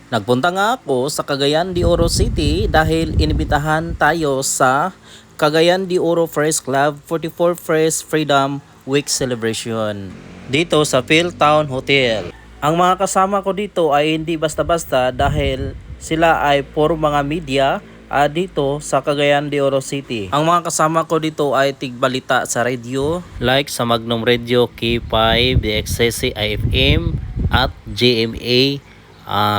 Nagpunta nga ako sa Cagayan de Oro City dahil inibitahan tayo sa Cagayan de Oro Press Club 44 Press Freedom Week Celebration dito sa Philtown Hotel. Ang mga kasama ko dito ay hindi basta-basta dahil sila ay puro mga media dito sa Cagayan de Oro City. Ang mga kasama ko dito ay tigbalita sa radio like sa Magnum Radio, K5, DXCC, IFM at GMA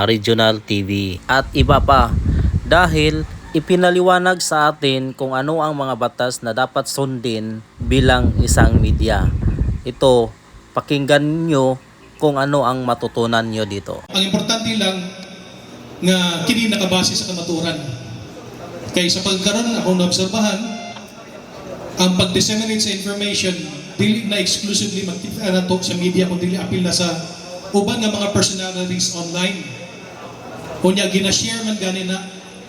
Regional TV at iba pa dahil ipinaliwanag sa atin kung ano ang mga batas na dapat sundin bilang isang media. Ito, pakinggan nyo kung ano ang matutunan nyo dito. Ang importante lang nga kini nakabase sa kamaturan. Kaya sa pagkaroon akong naobserbahan, ang pag-disseminate sa information dili na exclusively magkita sa media kung dili apil na sa uban nga mga personalities online. Kunya gina-share man gani na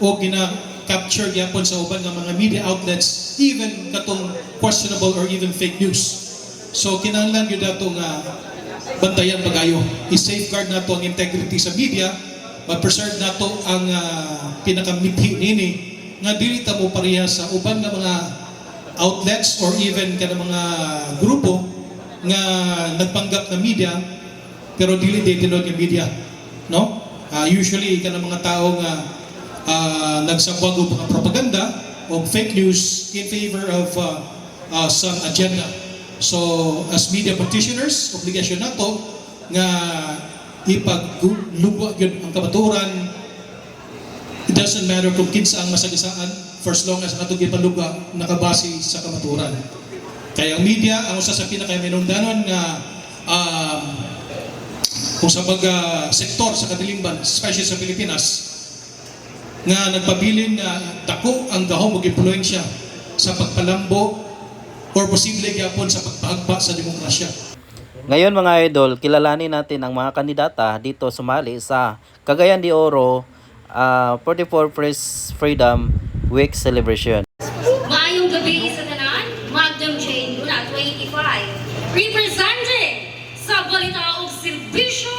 o gina-capture gyapon sa uban nga mga media outlets even katong questionable or even fake news. So kinahanglan gyud dato nga bantayan pagayo. I-safeguard nato ang integrity sa media, ma-preserve nato ang pinakamithi nini nga dili ta mo pareha sa uban nga mga outlets or even kana mga grupo nga nagpanggap na media pero dili day tinod nga media, no? Usually kana mga tao nga nagsabwag og mga propaganda o fake news in favor of some agenda. So as media practitioners, obligasyon nato nga ipaglugwa gyud ang kamaturan. It doesn't matter kung kinsa ang masagisaan for as long as nato gipalugwa nakabase sa kamaturan. Kaya ang media ang usa sa pinakaminungdanon nga kung sa mga sektor sa Katilingban, especially sa Pilipinas, nga nagpabilin na dako ang gahom ug impluwensya sa pagpalambo or posible gyapon sa pagpahagba sa demokrasya. Ngayon mga idol, kilalanin natin ang mga kandidata dito sumali sa Cagayan de Oro 44 Press Freedom Week Celebration. Maayong gabi sa tanan, Magdam Jane Luna, 25. Representing sa balita o serbisyo,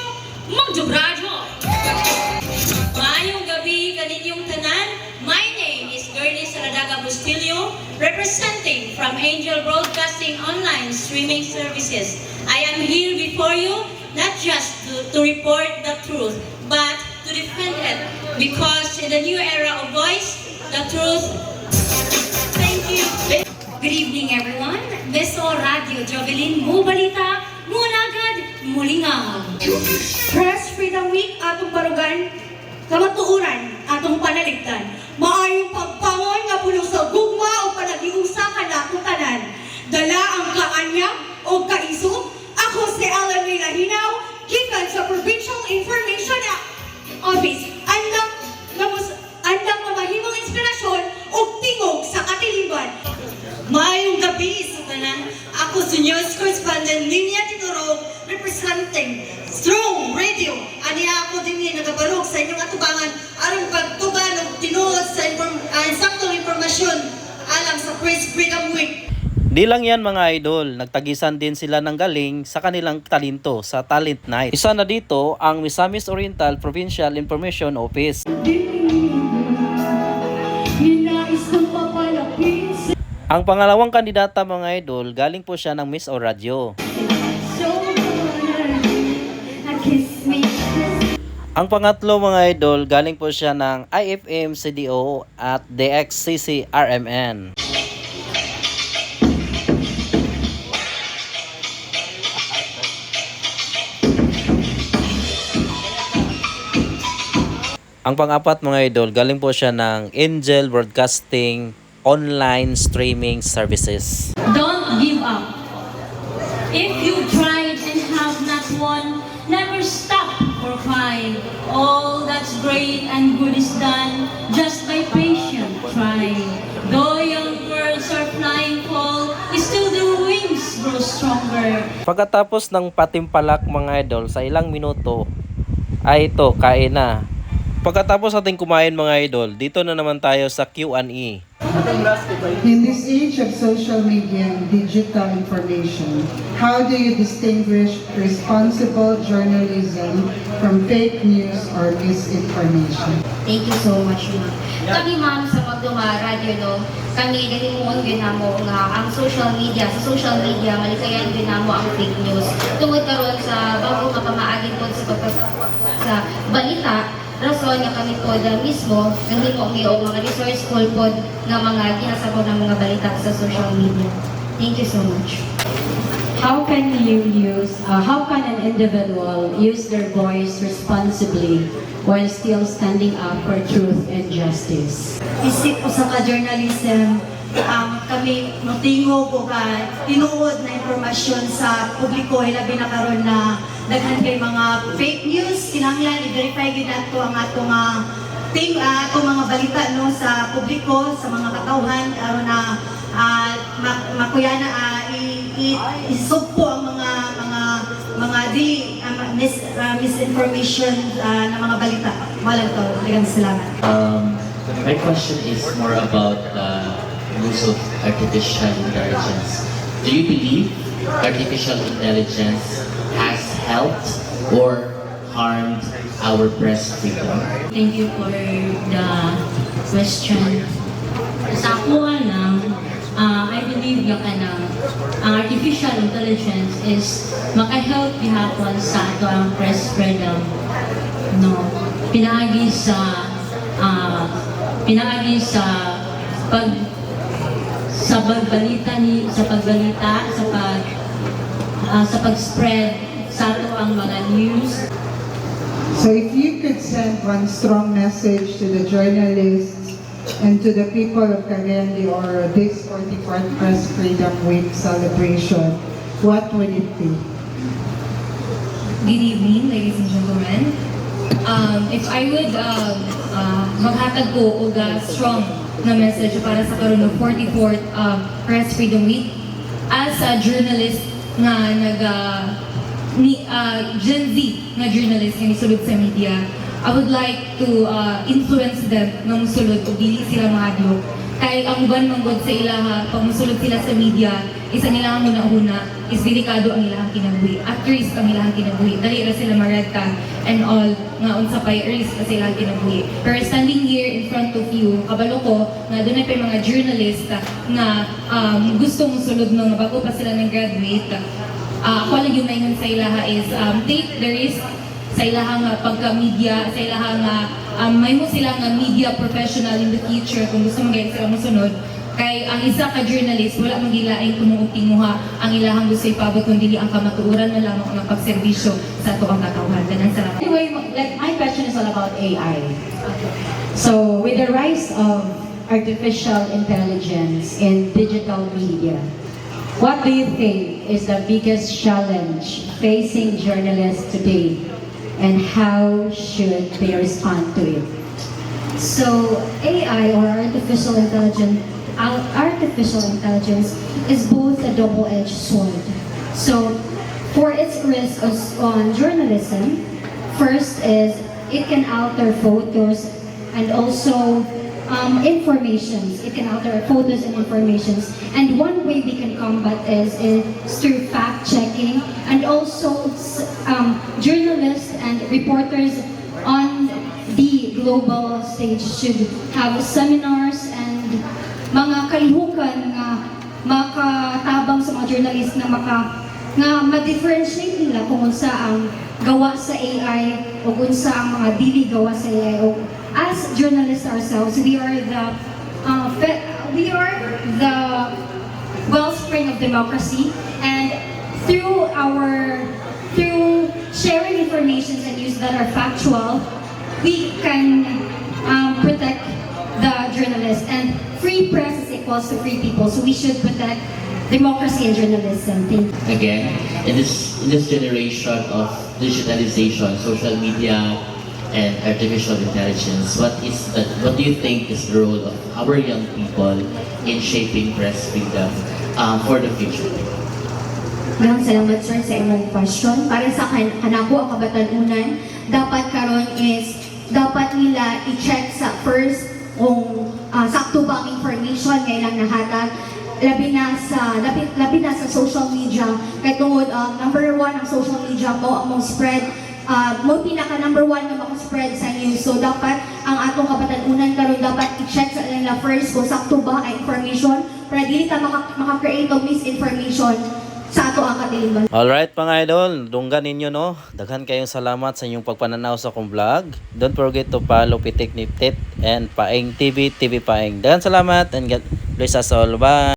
Magdubradyo. Maayong gabi kaninyong tanan, my name is Gernie Saladaga Bustillo, representing from Angel Broadcasting Online Streaming Services. I am here before you not just to report the truth, but to defend it, because in the new era of voice, the truth. Thank you. Good evening, everyone. Beso Radio Jovelin Mubalita, Munagad, Mulingam. Press Freedom Week atong barugan, kamatuuran atong panaligdan. Maayong pagpangon nga puno sa gugma o panagiusa kanatong tanan. Dala ang kaanyag o kaisog. Ako si Alan May Lahinaw, gikan sa Provincial Information Office. Andang mamahimong inspirasyon o tingog sa Katilingban. Maayong gabi sa tanan. Ako si News Correspondent Linya Titurog, representing Strong Radio. Aniya ako din nagabarog sa inyong atubangan aron pagtuban og tinuod sa saktong impormasyon alang sa Press Freedom Week. Di lang yan mga idol, nagtagisan din sila ng galing sa kanilang talento sa Talent Night. Isa na dito ang Misamis Oriental Provincial Information Office. Ang pangalawang kandidata mga idol, galing po siya ng Miss Oradyo. Ang pangatlo mga idol, galing po siya ng IFM CDO at DXCC RMN. Ang pang-apat mga idol, galing po siya ng Angel Broadcasting Online Streaming Services. Don't give up. If you tried and have not won, never stop or cry. All that's great and good is done just by patient trying. Though young birds are flying fall, still their wings grow stronger. Pagkatapos ng patimpalak mga idol sa ilang minuto, ay ito, kain na. Pagkatapos ating kumain mga idol, dito na naman tayo sa Q&A. In this age of social media and digital information, how do you distinguish responsible journalism from fake news or misinformation? Thank you so much, ma'am. Kami, ma'am, sa Magduma Radio, no, kami nalimuon ginamo nga ang social media. Sa social media, malikayan ginamo ang fake news. Tungod karon sa bago nga pamaagin po sa pagkasapot sa balita, rason nga kami po mismo nahimo ang mga resourceful po nga mga ginasabot ng mga balita sa social media. Thank you so much. How can an individual use their voice responsibly while still standing up for truth and justice? Isip ko sa ka-journalism, kami motingog o tinuod na impormasyon sa publiko, labi na karon na daghan kay mga fake news, kinahanglan i-verify gid nato ang atong mga balita no sa publiko, sa mga katawhan aron na makuyana isugpo ang mga misinformation na mga balita. Walang to. Daghang salamat. My question is more about the use of artificial intelligence. Do you believe artificial intelligence has helped or harmed our press freedom? Thank you for the question. Sa ako lang, I believe yung artificial intelligence is maka-help gihapon sa ato ang press freedom. No, pinaagi sa pag-spread sa ato ang mga news. So if you could send one strong message to the journalists and to the people of Cagayan de Oro this 44th Press Freedom Week celebration, what would it be? Good evening, ladies and gentlemen. If I would maghatag ko og strong na message para sa karon ng 44th Press Freedom Week as a journalist nga Gen Z nga journalist nga nisulod sa media, I would like to influence them nga musulod o dili sila mahadlok. Kay ang uban manggod sa ilaha, pag musulod sila sa media, isa nilang una-una is delikado ang ilang kinabuhi. At risk ang ilang kinabuhi. Dali ra sila maradka and all nga unsa pay risk sa ilang kinabuhi. Pero standing here in front of you, kabalo ko nga doon pa mga journalist nga gusto musulod nga bago pa sila nang graduate. Ako lang yung maingon sa ilaha is take the risk sa ilaha nga pagka-media, sa ilaha nga may mo sila nga media professional in the future kung gusto magayag sila masunod. Kay ang isa ka journalist, wala magilaing tumuong-tinguha ang ilahang gusto ipabot kung dili ang kamatuoran na lamang ang pagserbisyo sa ato ang katawhan. Ganun salamat. Anyway, my question is all about AI. So, with the rise of artificial intelligence in digital media, what do you think is the biggest challenge facing journalists today, and how should they respond to it? So, AI or artificial intelligence is both a double-edged sword. So, for its risk on journalism, first is it can alter photos and also informations. It can alter photos and informations. And one way we can combat is through fact-checking, and also journalists and reporters on the global stage should have seminars and mga kalihukan nga makatabang sa mga journalist na ma-differentiate nila kung unsa ang gawa sa AI o unsa ang mga dili gawa sa AI. O as journalists ourselves, we are the wellspring of democracy, and through sharing information and news that are factual, we can protect the journalists. And free press is equals to free people, so we should protect democracy and journalism. Thank you. Again, in this generation of digitalization, social media, and artificial intelligence, what do you think is the role of our young people in shaping press freedom for the future? Maraming salamat sir sa inyong question. Para sa kanako ang kabatanunan, dapat dapat nila i-check sa first kung sakto ba ang information nga ilang nahatag, labi na sa social media. Kaya tungod, number one ang social media mo, ang spread, mo pinaka number one na spread sa news. So dapat ang atong kabatanunan karon dapat i-check sa nila first kung sakto ba ang information para dili ta maka-create of misinformation sa ato ang katilingan. Alright mga idol, dunggan ninyo no. Daghan kayong salamat sa inyong pagpananaw sa akong vlog. Don't forget to follow Pitik Niptit and Paeng TV Paeng. Daghan salamat and God bless us all. Bye!